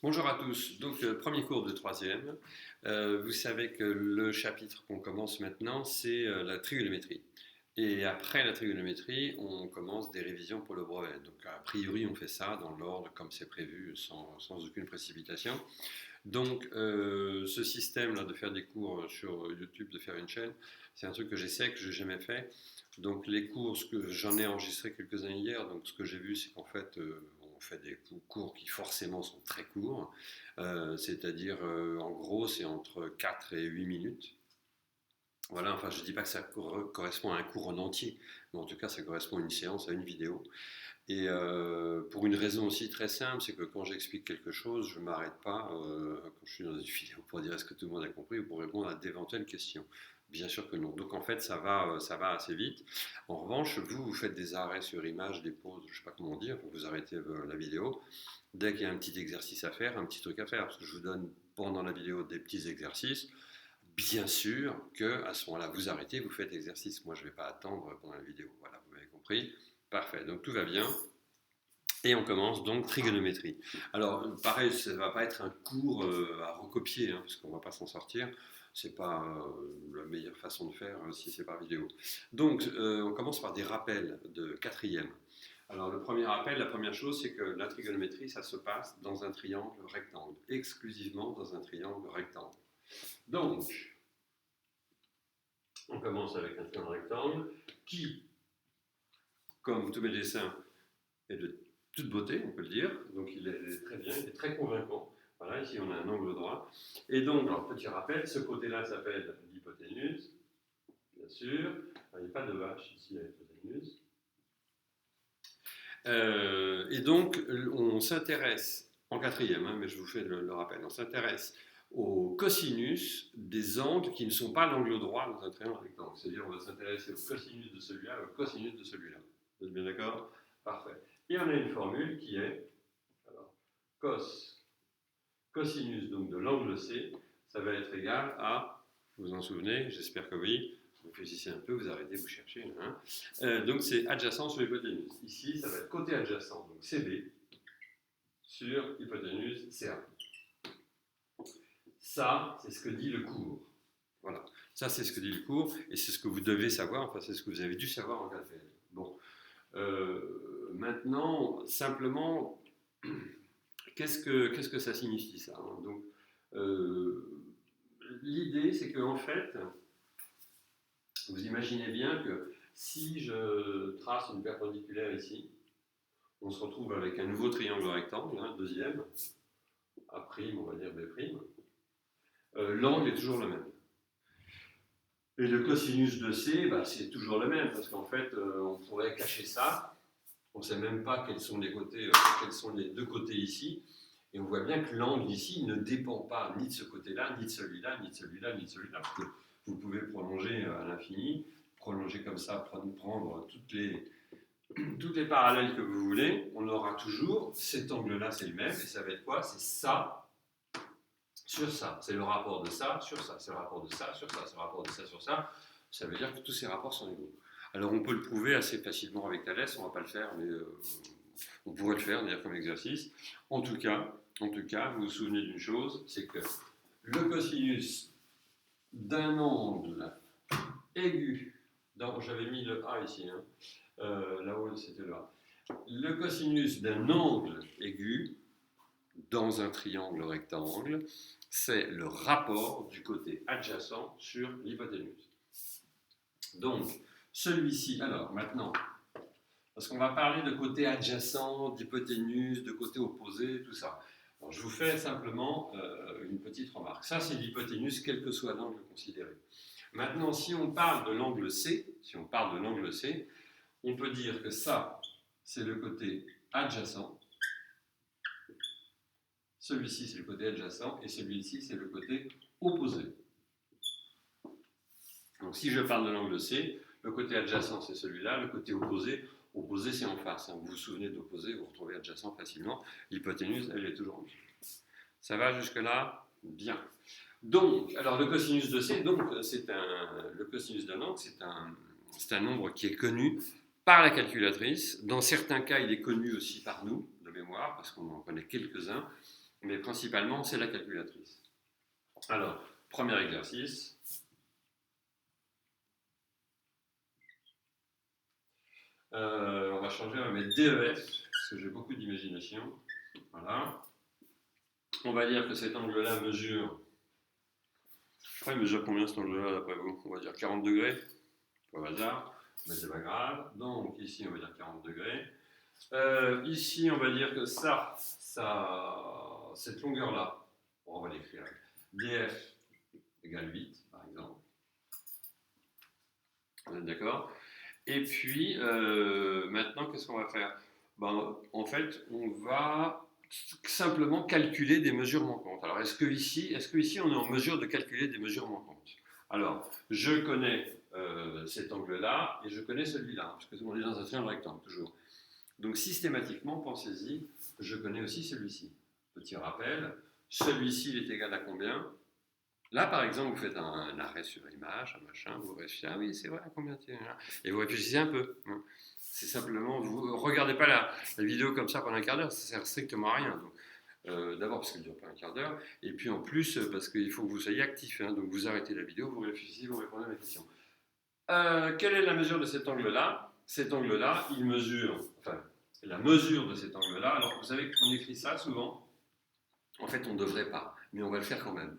Bonjour à tous. Donc, premier cours de troisième. Vous savez que le chapitre qu'on commence maintenant, c'est la trigonométrie. Et après la trigonométrie, on commence des révisions pour le brevet. Donc, a priori, on fait ça dans l'ordre comme c'est prévu, sans aucune précipitation. Donc, ce système-là de faire des cours sur YouTube, de faire une chaîne, c'est un truc que j'essaie, que je n'ai jamais fait. Donc, les cours, j'en ai enregistré quelques-uns hier. Donc, ce que j'ai vu, c'est qu'en fait, on fait des cours qui forcément sont très courts. C'est-à-dire, en gros, c'est entre 4 et 8 minutes. Voilà, enfin, je ne dis pas que ça correspond à un cours en entier, mais en tout cas, ça correspond à une séance, à une vidéo. Et pour une raison aussi très simple, c'est que quand j'explique quelque chose, je ne m'arrête pas quand je suis dans une vidéo pour dire est-ce que tout le monde a compris ou pour répondre à d'éventuelles questions. Bien sûr que non. Donc en fait, ça va assez vite. En revanche, vous faites des arrêts sur image, des pauses, je ne sais pas comment dire, vous arrêtez la vidéo. Dès qu'il y a un petit exercice à faire, un petit truc à faire, parce que je vous donne pendant la vidéo des petits exercices, bien sûr qu'à ce moment-là, vous arrêtez, vous faites l'exercice. Moi, je ne vais pas attendre pendant la vidéo. Voilà, vous m'avez compris. Parfait, donc tout va bien. Et on commence donc trigonométrie. Alors, pareil, ça ne va pas être un cours à recopier, parce qu'on ne va pas s'en sortir. Ce n'est pas la meilleure façon de faire si c'est par vidéo. Donc, on commence par des rappels de quatrième. Alors, le premier rappel, la première chose, c'est que la trigonométrie, ça se passe dans un triangle rectangle, exclusivement dans un triangle rectangle. Donc, on commence avec un triangle rectangle qui, comme tous mes dessins, est de toute beauté, on peut le dire. Donc il est très bien, il est très convaincant. Voilà, ici on a un angle droit. Et donc, alors, petit rappel, ce côté-là s'appelle l'hypoténuse, bien sûr. Alors, il n'y a pas de vache ici à l'hypoténuse. Et donc, on s'intéresse, en quatrième, mais je vous fais le rappel, on s'intéresse au cosinus des angles qui ne sont pas l'angle droit dans un triangle rectangle. C'est-à-dire, on va s'intéresser au cosinus de celui-là, au cosinus de celui-là. Vous êtes bien d'accord? Parfait. Et on a une formule qui est alors, cosinus donc de l'angle C, ça va être égal à, vous vous en souvenez, j'espère que oui, vous réfléchissez un peu, vous arrêtez, vous cherchez. Donc c'est adjacent sur l'hypoténuse. Ici, ça va être côté adjacent, donc CB, sur hypoténuse CA. Ça, c'est ce que dit le cours. Voilà. Ça, c'est ce que dit le cours, et c'est ce que vous devez savoir, enfin, c'est ce que vous avez dû savoir en calcul. Bon. Maintenant, simplement, qu'est-ce que ça signifie ça, Donc, l'idée, c'est qu'en fait, vous imaginez bien que si je trace une perpendiculaire ici, on se retrouve avec un nouveau triangle rectangle, deuxième, A', on va dire B'. L'angle est toujours le même. Et le cosinus de C, c'est toujours le même, parce qu'en fait, on pourrait cacher ça. On ne sait même pas quels sont les côtés, quels sont les deux côtés ici. Et on voit bien que l'angle ici ne dépend pas ni de ce côté-là, ni de celui-là, ni de celui-là, ni de celui-là. Parce que vous pouvez prolonger à l'infini, prolonger comme ça, prendre toutes les parallèles que vous voulez. On aura toujours cet angle-là, c'est le même. Et ça va être quoi? C'est ça sur ça. C'est le rapport de ça sur ça. C'est le rapport de ça sur ça. C'est le rapport de ça sur ça. Ça veut dire que tous ces rapports sont égaux. Alors on peut le prouver assez facilement avec Thalès, on ne va pas le faire, mais on pourrait le faire d'ailleurs comme exercice. En tout cas, vous vous souvenez d'une chose, c'est que le cosinus d'un angle aigu, j'avais mis le A ici, là-haut c'était le A. Le cosinus d'un angle aigu dans un triangle rectangle, c'est le rapport du côté adjacent sur l'hypoténuse. Donc, celui-ci, alors maintenant, parce qu'on va parler de côté adjacent, d'hypoténuse, de côté opposé, tout ça. Alors, je vous fais simplement une petite remarque. Ça, c'est l'hypoténuse, quel que soit l'angle considéré. Maintenant, si on parle de l'angle C, on peut dire que ça, c'est le côté adjacent. Celui-ci, c'est le côté adjacent, et celui-ci, c'est le côté opposé. Donc, si je parle de l'angle C, le côté adjacent, c'est celui-là, le côté opposé, c'est en face. Vous vous souvenez d'opposé, vous retrouvez adjacent facilement. L'hypoténuse, elle est toujours en dessous. Ça va jusque-là? Bien. Donc, alors le cosinus de C, donc, le cosinus d'un angle, c'est un nombre qui est connu par la calculatrice. Dans certains cas, il est connu aussi par nous, de mémoire, parce qu'on en connaît quelques-uns. mais principalement, c'est la calculatrice. Alors, premier exercice. On va changer, on va mettre DEF, parce que j'ai beaucoup d'imagination. Voilà. On va dire que cet angle-là mesure. Il mesure combien cet angle-là d'après vous? On va dire 40 degrés. Au hasard, mais c'est pas grave. Donc ici, on va dire 40 degrés. Ici, on va dire que cette longueur-là, on va l'écrire. DF égale 8, par exemple. On est d'accord? Et puis, maintenant, qu'est-ce qu'on va faire? En fait, on va simplement calculer des mesures manquantes. Alors, est-ce que ici, on est en mesure de calculer des mesures manquantes? Alors, je connais cet angle-là et je connais celui-là, parce que on est dans un triangle rectangle, toujours. Donc, systématiquement, pensez-y, je connais aussi celui-ci. Petit rappel, celui-ci, il est égal à combien? Là, par exemple, vous faites un arrêt sur image, un machin, vous réfléchissez, ah oui, c'est vrai, combien tu es là? Et vous réfléchissez un peu. C'est simplement, vous ne regardez pas la vidéo comme ça pendant un quart d'heure, ça sert strictement à rien. Donc, d'abord parce qu'elle ne dure pas un quart d'heure, et puis en plus parce qu'il faut que vous soyez actif. Hein, donc vous arrêtez la vidéo, vous réfléchissez, vous répondez à la question. Quelle est la mesure de cet angle-là? Cet angle-là, il mesure, enfin, la mesure de cet angle-là, alors vous savez qu'on écrit ça souvent, en fait on ne devrait pas, mais on va le faire quand même.